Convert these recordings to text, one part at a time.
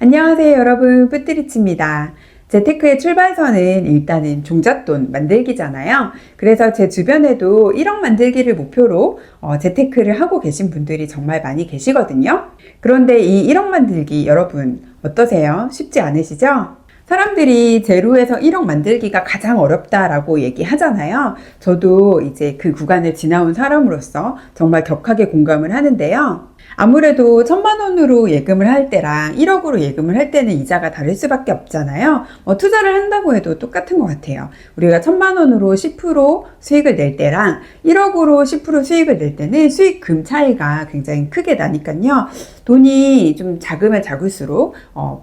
안녕하세요 여러분, 뿌뜨리치입니다. 재테크의 출발선은 일단은 종잣돈 만들기잖아요. 그래서 제 주변에도 1억 만들기를 목표로 재테크를 하고 계신 분들이 정말 많이 계시거든요. 그런데 이 1억 만들기 여러분 어떠세요? 쉽지 않으시죠? 사람들이 제로에서 1억 만들기가 가장 어렵다라고 얘기하잖아요. 저도 이제 그 구간을 지나온 사람으로서 정말 격하게 공감을 하는데요. 아무래도 1,000만 원으로 예금을 할 때랑 1억으로 예금을 할 때는 이자가 다를 수밖에 없잖아요. 투자를 한다고 해도 똑같은 것 같아요. 우리가 1,000만 원으로 10% 수익을 낼 때랑 1억으로 10% 수익을 낼 때는 수익금 차이가 굉장히 크게 나니까요. 돈이 좀 작으면 작을수록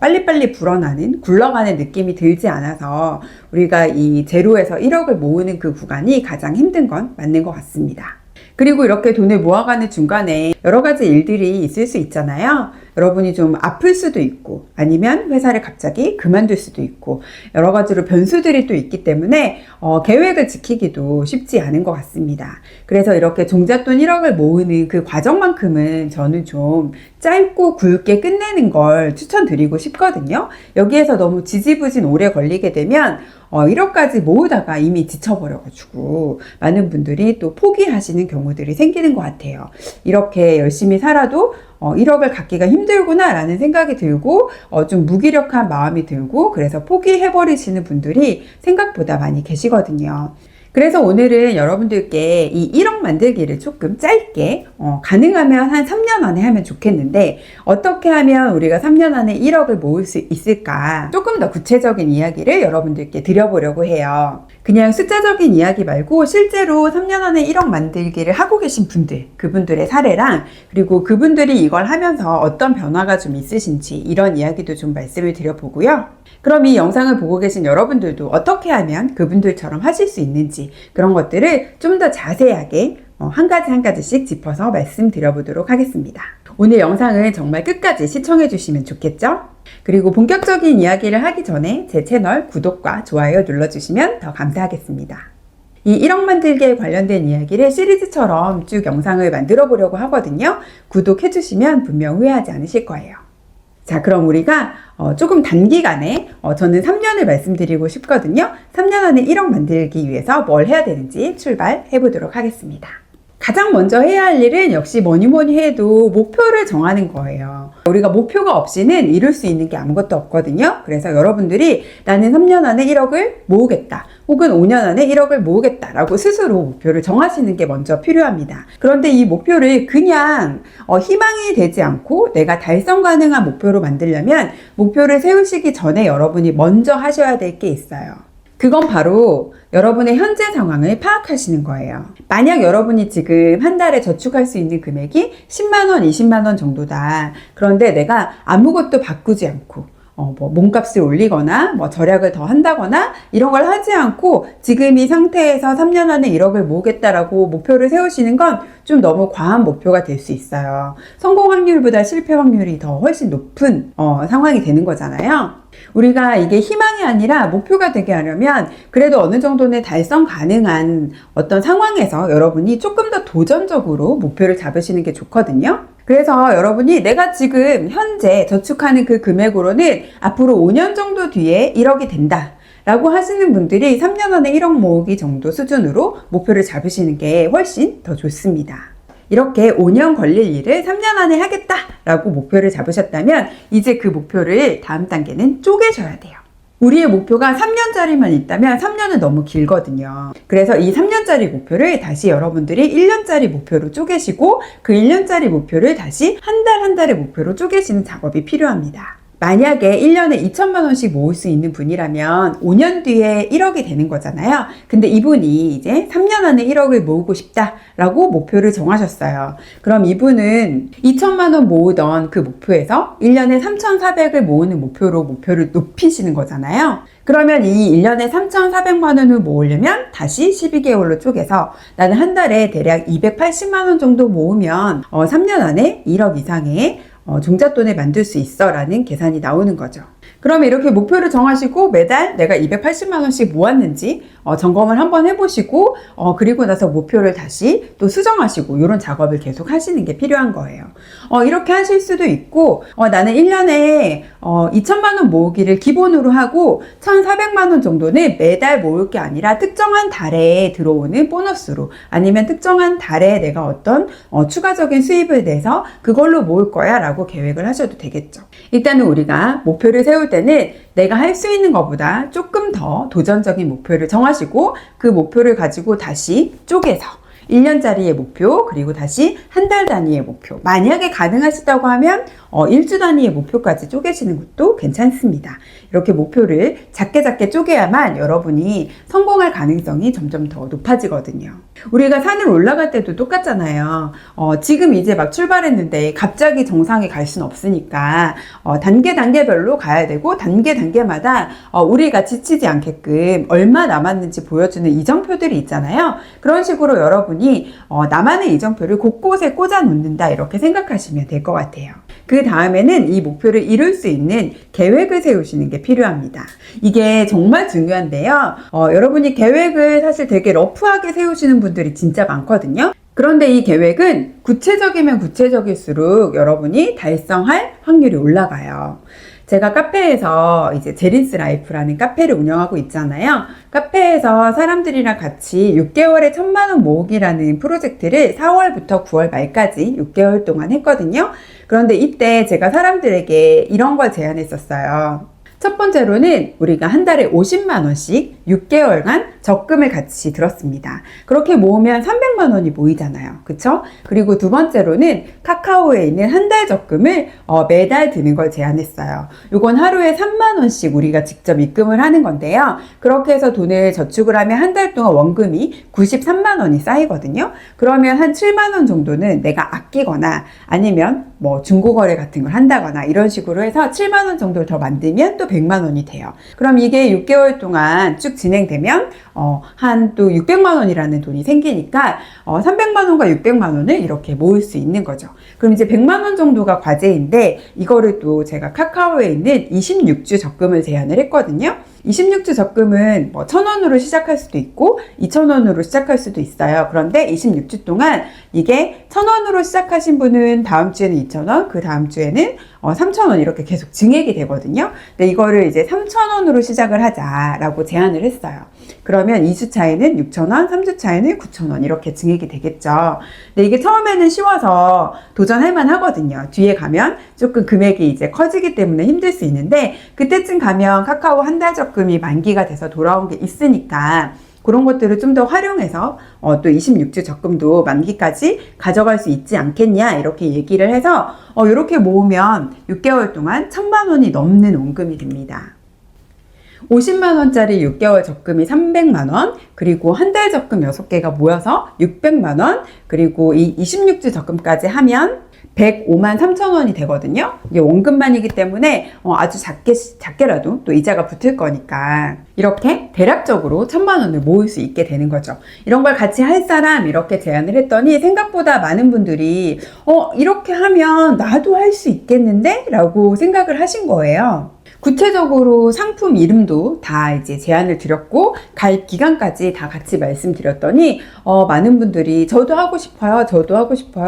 빨리빨리 불어나는, 굴러가는 느낌이 들지 않아서 우리가 이 제로에서 1억을 모으는 그 구간이 가장 힘든 건 맞는 것 같습니다. 그리고 이렇게 돈을 모아가는 중간에 여러 가지 일들이 있을 수 있잖아요. 여러분이 좀 아플 수도 있고 아니면 회사를 갑자기 그만둘 수도 있고 여러 가지로 변수들이 또 있기 때문에 계획을 지키기도 쉽지 않은 것 같습니다. 그래서 이렇게 종잣돈 1억을 모으는 그 과정만큼은 저는 좀 짧고 굵게 끝내는 걸 추천드리고 싶거든요. 여기에서 너무 지지부진 오래 걸리게 되면 1억까지 모으다가 이미 지쳐버려가지고 많은 분들이 또 포기하시는 경우들이 생기는 것 같아요. 이렇게 열심히 살아도 1억을 갖기가 힘들구나 라는 생각이 들고 좀 무기력한 마음이 들고 그래서 포기해버리시는 분들이 생각보다 많이 계시거든요. 그래서 오늘은 여러분들께 이 1억 만들기를 조금 짧게 가능하면 한 3년 안에 하면 좋겠는데 어떻게 하면 우리가 3년 안에 1억을 모을 수 있을까 조금 더 구체적인 이야기를 여러분들께 드려보려고 해요. 그냥 숫자적인 이야기 말고 실제로 3년 안에 1억 만들기를 하고 계신 분들, 그분들의 사례랑 그리고 그분들이 이걸 하면서 어떤 변화가 좀 있으신지 이런 이야기도 좀 말씀을 드려보고요. 그럼 이 영상을 보고 계신 여러분들도 어떻게 하면 그분들처럼 하실 수 있는지 그런 것들을 좀 더 자세하게 한 가지 한 가지씩 짚어서 말씀드려보도록 하겠습니다. 오늘 영상을 정말 끝까지 시청해 주시면 좋겠죠? 그리고 본격적인 이야기를 하기 전에 제 채널 구독과 좋아요 눌러주시면 더 감사하겠습니다. 이 1억 만들기에 관련된 이야기를 시리즈처럼 쭉 영상을 만들어 보려고 하거든요. 구독해 주시면 분명 후회하지 않으실 거예요. 자, 그럼 우리가 조금 단기간에 저는 3년을 말씀드리고 싶거든요. 3년 안에 1억 만들기 위해서 뭘 해야 되는지 출발해 보도록 하겠습니다. 가장 먼저 해야 할 일은 역시 뭐니 해도 목표를 정하는 거예요. 우리가 목표가 없이는 이룰 수 있는 게 아무것도 없거든요. 그래서 여러분들이 나는 3년 안에 1억을 모으겠다. 혹은 5년 안에 1억을 모으겠다 라고 스스로 목표를 정하시는 게 먼저 필요합니다. 그런데 이 목표를 그냥 희망이 되지 않고 내가 달성 가능한 목표로 만들려면 목표를 세우시기 전에 여러분이 먼저 하셔야 될 게 있어요. 그건 바로 여러분의 현재 상황을 파악하시는 거예요. 만약 여러분이 지금 한 달에 저축할 수 있는 금액이 10만 원, 20만 원 정도다. 그런데 내가 아무것도 바꾸지 않고 몸값을 올리거나 절약을 더 한다거나 이런 걸 하지 않고 지금 이 상태에서 3년 안에 1억을 모으겠다라고 목표를 세우시는 건 좀 너무 과한 목표가 될 수 있어요. 성공 확률보다 실패 확률이 더 훨씬 높은 상황이 되는 거잖아요. 우리가 이게 희망이 아니라 목표가 되게 하려면 그래도 어느 정도는 달성 가능한 어떤 상황에서 여러분이 조금 더 도전적으로 목표를 잡으시는 게 좋거든요. 그래서 여러분이 내가 지금 현재 저축하는 그 금액으로는 앞으로 5년 정도 뒤에 1억이 된다 라고 하시는 분들이 3년 안에 1억 모으기 정도 수준으로 목표를 잡으시는 게 훨씬 더 좋습니다. 이렇게 5년 걸릴 일을 3년 안에 하겠다 라고 목표를 잡으셨다면 이제 그 목표를 다음 단계는 쪼개셔야 돼요. 우리의 목표가 3년짜리만 있다면 3년은 너무 길거든요. 그래서 이 3년짜리 목표를 다시 여러분들이 1년짜리 목표로 쪼개시고 그 1년짜리 목표를 다시 한 달 한 달의 목표로 쪼개시는 작업이 필요합니다. 만약에 1년에 2천만 원씩 모을 수 있는 분이라면 5년 뒤에 1억이 되는 거잖아요. 근데 이분이 이제 3년 안에 1억을 모으고 싶다라고 목표를 정하셨어요. 그럼 이분은 2천만 원 모으던 그 목표에서 1년에 3,400을 모으는 목표를 높이시는 거잖아요. 그러면 이 1년에 3,400만 원을 모으려면 다시 12개월로 쪼개서 나는 한 달에 대략 280만 원 정도 모으면 3년 안에 1억 이상의 종잣돈을 만들 수 있어 라는 계산이 나오는 거죠. 그러면 이렇게 목표를 정하시고 매달 내가 280만 원씩 모았는지 점검을 한번 해보시고 그리고 나서 목표를 다시 또 수정하시고 이런 작업을 계속 하시는 게 필요한 거예요. 이렇게 하실 수도 있고 나는 1년에 2천만 원 모으기를 기본으로 하고 1,400만 원 정도는 매달 모을 게 아니라 특정한 달에 들어오는 보너스로 아니면 특정한 달에 내가 어떤 추가적인 수입을 내서 그걸로 모을 거야 라고 계획을 하셔도 되겠죠. 일단은 우리가 목표를 세울 때는 내가 할 수 있는 것보다 조금 더 도전적인 목표를 정하시고 그 목표를 가지고 다시 쪼개서 1년짜리의 목표, 그리고 다시 한 달 단위의 목표. 만약에 가능하시다고 하면 1주 단위의 목표까지 쪼개시는 것도 괜찮습니다. 이렇게 목표를 작게 쪼개야만 여러분이 성공할 가능성이 점점 더 높아지거든요. 우리가 산을 올라갈 때도 똑같잖아요. 지금 이제 막 출발했는데 갑자기 정상에 갈 수는 없으니까 단계별로 가야 되고 단계마다 우리가 지치지 않게끔 얼마 남았는지 보여주는 이정표들이 있잖아요. 그런 식으로 여러분이 나만의 이정표를 곳곳에 꽂아 놓는다 이렇게 생각하시면 될 것 같아요. 그 다음에는 이 목표를 이룰 수 있는 계획을 세우시는 게 필요합니다. 이게 정말 중요한데요. 여러분이 계획을 사실 되게 러프하게 세우시는 분들이 진짜 많거든요. 그런데 이 계획은 구체적이면 구체적일수록 여러분이 달성할 확률이 올라가요. 제가 카페에서 이제 제린스 라이프라는 카페를 운영하고 있잖아요. 카페에서 사람들이랑 같이 6개월에 1,000만 원 모으기라는 프로젝트를 4월부터 9월 말까지 6개월 동안 했거든요. 그런데 이때 제가 사람들에게 이런 걸 제안했었어요. 첫 번째로는 우리가 한 달에 50만 원씩 6개월간 적금을 같이 들었습니다. 그렇게 모으면 300만 원이 모이잖아요. 그쵸? 그리고 두 번째로는 카카오에 있는 한 달 적금을 매달 드는 걸 제안했어요. 이건 하루에 3만 원씩 우리가 직접 입금을 하는 건데요. 그렇게 해서 돈을 저축을 하면 한 달 동안 원금이 93만 원이 쌓이거든요. 그러면 한 7만 원 정도는 내가 아끼거나 아니면 뭐 중고거래 같은 걸 한다거나 이런 식으로 해서 7만 원 정도를 더 만들면 또 100만 원이 돼요. 그럼 이게 6개월 동안 쭉 진행되면 한 또 600만 원이라는 돈이 생기니까 300만 원과 600만 원을 이렇게 모을 수 있는 거죠. 그럼 이제 100만 원 정도가 과제인데 이거를 또 제가 카카오에 있는 26주 적금을 제안을 했거든요. 26주 적금은 뭐 1,000원으로 시작할 수도 있고 2,000원으로 시작할 수도 있어요. 그런데 26주 동안 이게 1,000원으로 시작하신 분은 다음 주에는 2,000원, 그 다음 주에는 3,000원 이렇게 계속 증액이 되거든요. 근데 이거를 이제 3,000원으로 시작을 하자라고 제안을 했어요. 그러면 2주 차에는 6,000원, 3주 차에는 9,000원 이렇게 증액이 되겠죠. 근데 이게 처음에는 쉬워서 도전할 만 하거든요. 뒤에 가면 조금 금액이 이제 커지기 때문에 힘들 수 있는데 그때쯤 가면 카카오 한 달 적금이 만기가 돼서 돌아온 게 있으니까 그런 것들을 좀 더 활용해서 또 26주 적금도 만기까지 가져갈 수 있지 않겠냐 이렇게 얘기를 해서 이렇게 모으면 6개월 동안 1,000만 원이 넘는 원금이 됩니다. 50만 원짜리 6개월 적금이 300만 원, 그리고 한 달 적금 6개가 모여서 600만 원, 그리고 이 26주 적금까지 하면 105만 3천 원이 되거든요. 이게 원금만이기 때문에 아주 작게라도 또 이자가 붙을 거니까 이렇게 대략적으로 1,000만 원을 모을 수 있게 되는 거죠. 이런 걸 같이 할 사람 이렇게 제안을 했더니 생각보다 많은 분들이 이렇게 하면 나도 할 수 있겠는데? 라고 생각을 하신 거예요. 구체적으로 상품 이름도 다 이제 제안을 드렸고 가입 기간까지 다 같이 말씀드렸더니 많은 분들이 저도 하고 싶어요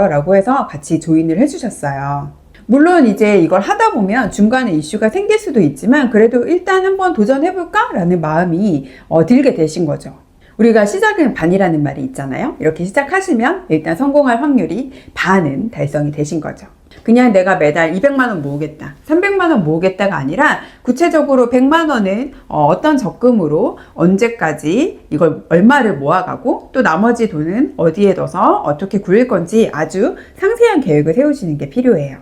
라고 해서 같이 조인을 해주셨어요. 물론 이제 이걸 하다 보면 중간에 이슈가 생길 수도 있지만 그래도 일단 한번 도전해볼까? 라는 마음이 들게 되신 거죠. 우리가 시작은 반이라는 말이 있잖아요. 이렇게 시작하시면 일단 성공할 확률이 반은 달성이 되신 거죠. 그냥 내가 매달 200만 원 모으겠다, 300만 원 모으겠다가 아니라 구체적으로 100만 원은 어떤 적금으로 언제까지 이걸 얼마를 모아가고 또 나머지 돈은 어디에 넣어서 어떻게 굴릴 건지 아주 상세한 계획을 세우시는 게 필요해요.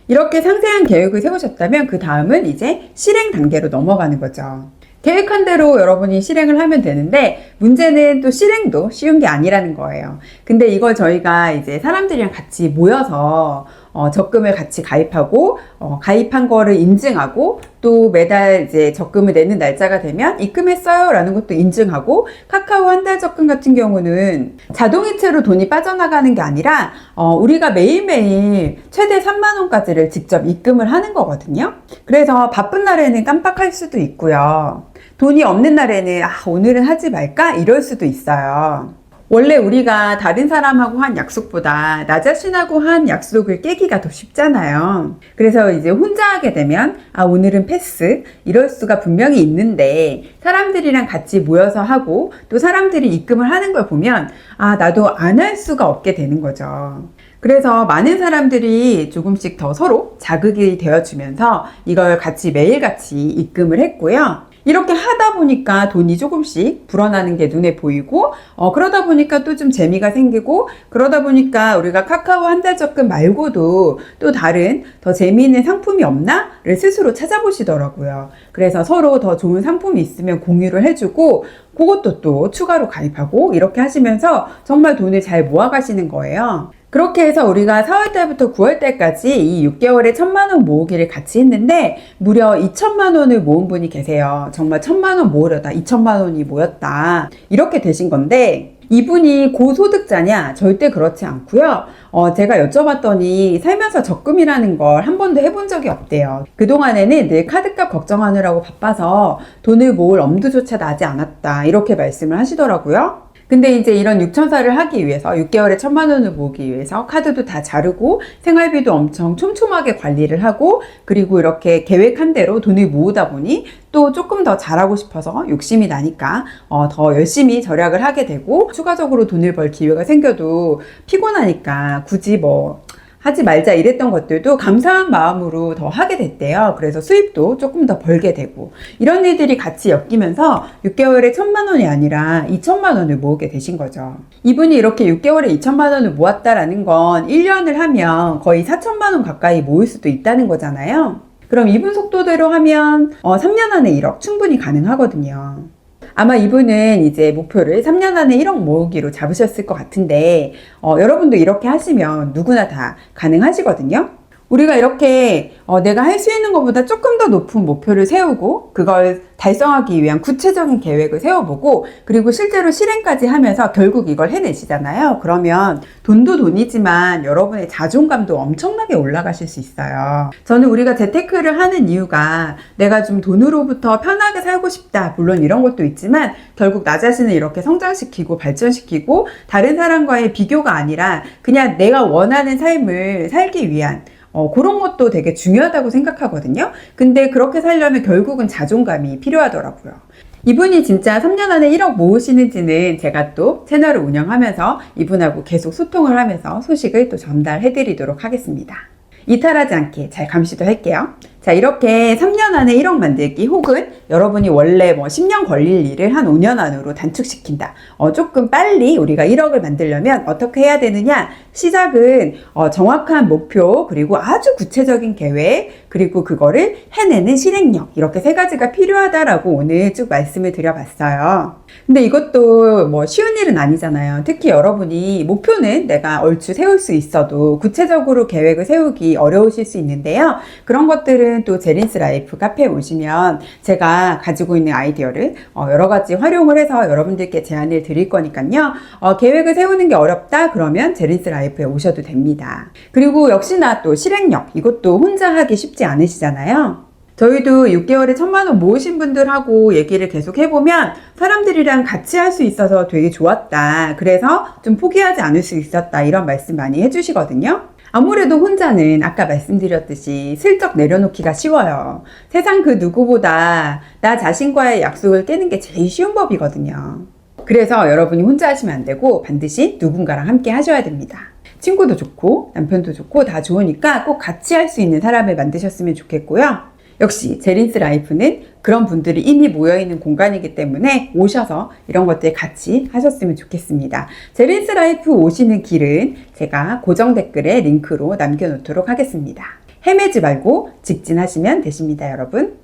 이렇게 상세한 계획을 세우셨다면 그 다음은 이제 실행 단계로 넘어가는 거죠. 계획한 대로 여러분이 실행을 하면 되는데 문제는 또 실행도 쉬운 게 아니라는 거예요. 근데 이걸 저희가 이제 사람들이랑 같이 모여서 적금을 같이 가입하고 가입한 거를 인증하고 또 매달 이제 적금을 내는 날짜가 되면 입금했어요 라는 것도 인증하고 카카오 한 달 적금 같은 경우는 자동이체로 돈이 빠져나가는 게 아니라 우리가 매일매일 최대 3만 원까지를 직접 입금을 하는 거거든요. 그래서 바쁜 날에는 깜빡할 수도 있고요. 돈이 없는 날에는 오늘은 하지 말까 이럴 수도 있어요. 원래 우리가 다른 사람하고 한 약속보다 나 자신하고 한 약속을 깨기가 더 쉽잖아요. 그래서 이제 혼자 하게 되면 오늘은 패스 이럴 수가 분명히 있는데 사람들이랑 같이 모여서 하고 또 사람들이 입금을 하는 걸 보면 나도 안 할 수가 없게 되는 거죠. 그래서 많은 사람들이 조금씩 더 서로 자극이 되어주면서 이걸 같이 매일같이 입금을 했고요. 이렇게 하다 보니까 돈이 조금씩 불어나는 게 눈에 보이고 그러다 보니까 또 좀 재미가 생기고 그러다 보니까 우리가 카카오 한 달 적금 말고도 또 다른 더 재미있는 상품이 없나를 스스로 찾아보시더라고요. 그래서 서로 더 좋은 상품이 있으면 공유를 해주고 그것도 또 추가로 가입하고 이렇게 하시면서 정말 돈을 잘 모아가시는 거예요. 그렇게 해서 우리가 4월달부터 9월달까지 이 6개월에 1,000만 원 모으기를 같이 했는데 무려 2,000만 원을 모은 분이 계세요. 정말 1,000만 원 모으려다 2,000만 원이 모였다. 이렇게 되신 건데 이분이 고소득자냐? 절대 그렇지 않고요. 제가 여쭤봤더니 살면서 적금이라는 걸 한 번도 해본 적이 없대요. 그동안에는 늘 카드값 걱정하느라고 바빠서 돈을 모을 엄두조차 나지 않았다. 이렇게 말씀을 하시더라고요. 근데 이제 이런 6천사를 하기 위해서 6개월에 1,000만 원을 모으기 위해서 카드도 다 자르고 생활비도 엄청 촘촘하게 관리를 하고 그리고 이렇게 계획한 대로 돈을 모으다 보니 또 조금 더 잘하고 싶어서 욕심이 나니까 더 열심히 절약을 하게 되고 추가적으로 돈을 벌 기회가 생겨도 피곤하니까 굳이 하지 말자 이랬던 것들도 감사한 마음으로 더 하게 됐대요. 그래서 수입도 조금 더 벌게 되고 이런 일들이 같이 엮이면서 6개월에 1,000만 원이 아니라 2,000만 원을 모으게 되신 거죠. 이분이 이렇게 6개월에 2,000만 원을 모았다라는 건 1년을 하면 거의 4,000만 원 가까이 모을 수도 있다는 거잖아요. 그럼 이분 속도대로 하면 3년 안에 1억 충분히 가능하거든요. 아마 이분은 이제 목표를 3년 안에 1억 모으기로 잡으셨을 것 같은데 여러분도 이렇게 하시면 누구나 다 가능하시거든요. 우리가 이렇게 내가 할 수 있는 것보다 조금 더 높은 목표를 세우고 그걸 달성하기 위한 구체적인 계획을 세워보고 그리고 실제로 실행까지 하면서 결국 이걸 해내시잖아요. 그러면 돈도 돈이지만 여러분의 자존감도 엄청나게 올라가실 수 있어요. 저는 우리가 재테크를 하는 이유가 내가 좀 돈으로부터 편하게 살고 싶다. 물론 이런 것도 있지만 결국 나 자신을 이렇게 성장시키고 발전시키고 다른 사람과의 비교가 아니라 그냥 내가 원하는 삶을 살기 위한 그런 것도 되게 중요하다고 생각하거든요. 근데 그렇게 살려면 결국은 자존감이 필요하더라고요. 이분이 진짜 3년 안에 1억 모으시는지는 제가 또 채널을 운영하면서 이분하고 계속 소통을 하면서 소식을 또 전달해 드리도록 하겠습니다. 이탈하지 않게 잘 감시도 할게요. 자, 이렇게 3년 안에 1억 만들기 혹은 여러분이 원래 10년 걸릴 일을 한 5년 안으로 단축시킨다. 조금 빨리 우리가 1억을 만들려면 어떻게 해야 되느냐? 시작은 정확한 목표 그리고 아주 구체적인 계획 그리고 그거를 해내는 실행력 이렇게 세 가지가 필요하다라고 오늘 쭉 말씀을 드려봤어요. 근데 이것도 쉬운 일은 아니잖아요. 특히 여러분이 목표는 내가 얼추 세울 수 있어도 구체적으로 계획을 세우기 어려우실 수 있는데요. 그런 것들은 또 제린스 라이프 카페에 오시면 제가 가지고 있는 아이디어를 여러 가지 활용을 해서 여러분들께 제안을 드릴 거니까요. 계획을 세우는 게 어렵다? 그러면 제린스 라이프에 오셔도 됩니다. 그리고 역시나 또 실행력 이것도 혼자 하기 쉽지 않으시잖아요. 저희도 6개월에 1,000만 원 모으신 분들하고 얘기를 계속 해보면 사람들이랑 같이 할 수 있어서 되게 좋았다. 그래서 좀 포기하지 않을 수 있었다. 이런 말씀 많이 해주시거든요. 아무래도 혼자는 아까 말씀드렸듯이 슬쩍 내려놓기가 쉬워요. 세상 그 누구보다 나 자신과의 약속을 깨는 게 제일 쉬운 법이거든요. 그래서 여러분이 혼자 하시면 안 되고 반드시 누군가랑 함께 하셔야 됩니다. 친구도 좋고 남편도 좋고 다 좋으니까 꼭 같이 할 수 있는 사람을 만드셨으면 좋겠고요. 역시 제린스 라이프는 그런 분들이 이미 모여있는 공간이기 때문에 오셔서 이런 것들 같이 하셨으면 좋겠습니다. 제린스 라이프 오시는 길은 제가 고정 댓글에 링크로 남겨놓도록 하겠습니다. 헤매지 말고 직진하시면 되십니다, 여러분.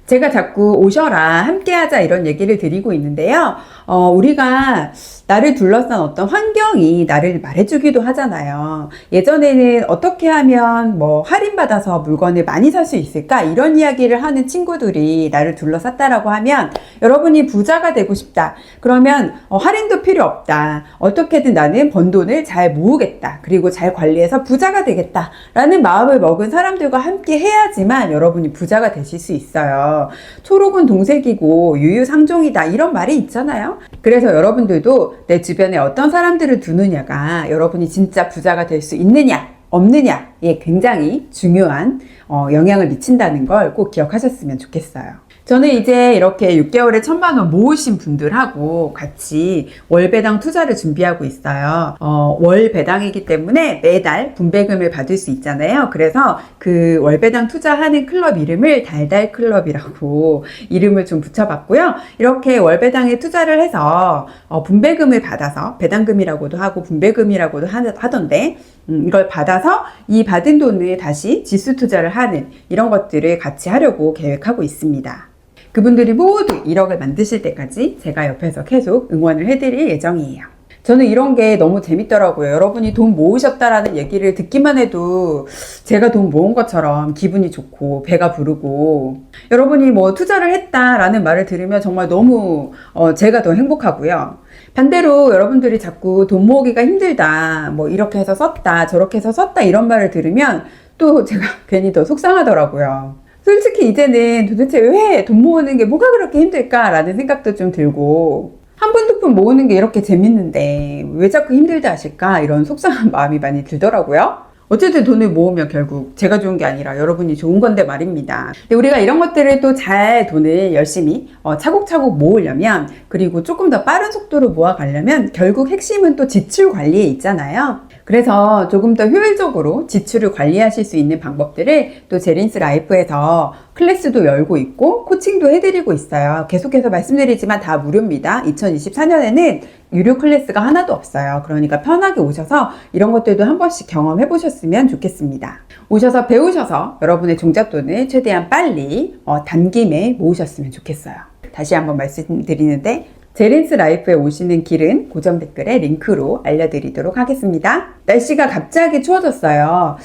제가 자꾸 오셔라, 함께하자 이런 얘기를 드리고 있는데요. 우리가 나를 둘러싼 어떤 환경이 나를 말해주기도 하잖아요. 예전에는 어떻게 하면 뭐 할인받아서 물건을 많이 살 수 있을까? 이런 이야기를 하는 친구들이 나를 둘러쌌다라고 하면 여러분이 부자가 되고 싶다. 그러면 할인도 필요 없다. 어떻게든 나는 번 돈을 잘 모으겠다. 그리고 잘 관리해서 부자가 되겠다. 라는 마음을 먹은 사람들과 함께 해야지만 여러분이 부자가 되실 수 있어요. 초록은 동색이고 유유상종이다. 이런 말이 있잖아요. 그래서 여러분들도 내 주변에 어떤 사람들을 두느냐가 여러분이 진짜 부자가 될 수 있느냐 없느냐에 굉장히 중요한 영향을 미친다는 걸 꼭 기억하셨으면 좋겠어요. 저는 이제 이렇게 6개월에 1,000만 원 모으신 분들하고 같이 월 배당 투자를 준비하고 있어요. 월 배당이기 때문에 매달 분배금을 받을 수 있잖아요. 그래서 그 월 배당 투자하는 클럽 이름을 달달 클럽이라고 이름을 좀 붙여봤고요. 이렇게 월 배당에 투자를 해서 분배금을 받아서 배당금이라고도 하고 분배금이라고도 하던데 이걸 받아서 이 받은 돈을 다시 지수 투자를 하는 이런 것들을 같이 하려고 계획하고 있습니다. 그분들이 모두 1억을 만드실 때까지 제가 옆에서 계속 응원을 해드릴 예정이에요. 저는 이런 게 너무 재밌더라고요. 여러분이 돈 모으셨다라는 얘기를 듣기만 해도 제가 돈 모은 것처럼 기분이 좋고 배가 부르고, 여러분이 뭐 투자를 했다라는 말을 들으면 정말 너무 제가 더 행복하고요. 반대로 여러분들이 자꾸 돈 모으기가 힘들다, 뭐 이렇게 해서 썼다 저렇게 해서 썼다 이런 말을 들으면 또 제가 괜히 더 속상하더라고요. 솔직히 이제는 도대체 왜 돈 모으는 게 뭐가 그렇게 힘들까라는 생각도 좀 들고, 한 푼 두 푼 모으는 게 이렇게 재밌는데 왜 자꾸 힘들다 하실까, 이런 속상한 마음이 많이 들더라고요. 어쨌든 돈을 모으면 결국 제가 좋은 게 아니라 여러분이 좋은 건데 말입니다. 근데 우리가 이런 것들을 또 잘 돈을 열심히 차곡차곡 모으려면, 그리고 조금 더 빠른 속도로 모아가려면 결국 핵심은 또 지출 관리에 있잖아요. 그래서 조금 더 효율적으로 지출을 관리하실 수 있는 방법들을 또 제린스 라이프에서 클래스도 열고 있고 코칭도 해드리고 있어요. 계속해서 말씀드리지만 다 무료입니다. 2024년에는 유료 클래스가 하나도 없어요. 그러니까 편하게 오셔서 이런 것들도 한 번씩 경험해 보셨으면 좋겠습니다. 오셔서 배우셔서 여러분의 종잣돈을 최대한 빨리 단김에 모으셨으면 좋겠어요. 다시 한번 말씀드리는데, 제린스 라이프에 오시는 길은 고정 댓글에 링크로 알려드리도록 하겠습니다. 날씨가 갑자기 추워졌어요.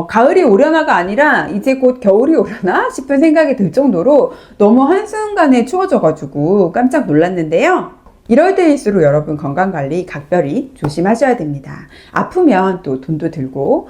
가을이 오려나가 아니라 이제 곧 겨울이 오려나 싶은 생각이 들 정도로 너무 한순간에 추워져가지고 깜짝 놀랐는데요. 이럴 때일수록 여러분 건강관리 각별히 조심하셔야 됩니다. 아프면 또 돈도 들고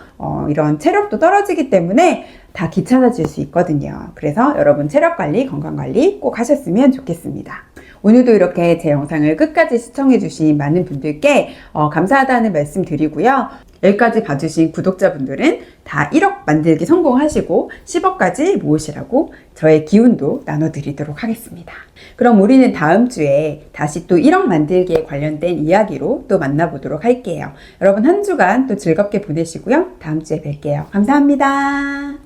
이런 체력도 떨어지기 때문에 다 귀찮아질 수 있거든요. 그래서 여러분 체력관리, 건강관리 꼭 하셨으면 좋겠습니다. 오늘도 이렇게 제 영상을 끝까지 시청해주신 많은 분들께 감사하다는 말씀 드리고요. 여기까지 봐주신 구독자분들은 다 1억 만들기 성공하시고 10억까지 모으시라고 저의 기운도 나눠드리도록 하겠습니다. 그럼 우리는 다음 주에 다시 또 1억 만들기에 관련된 이야기로 또 만나보도록 할게요. 여러분 한 주간 또 즐겁게 보내시고요. 다음 주에 뵐게요. 감사합니다.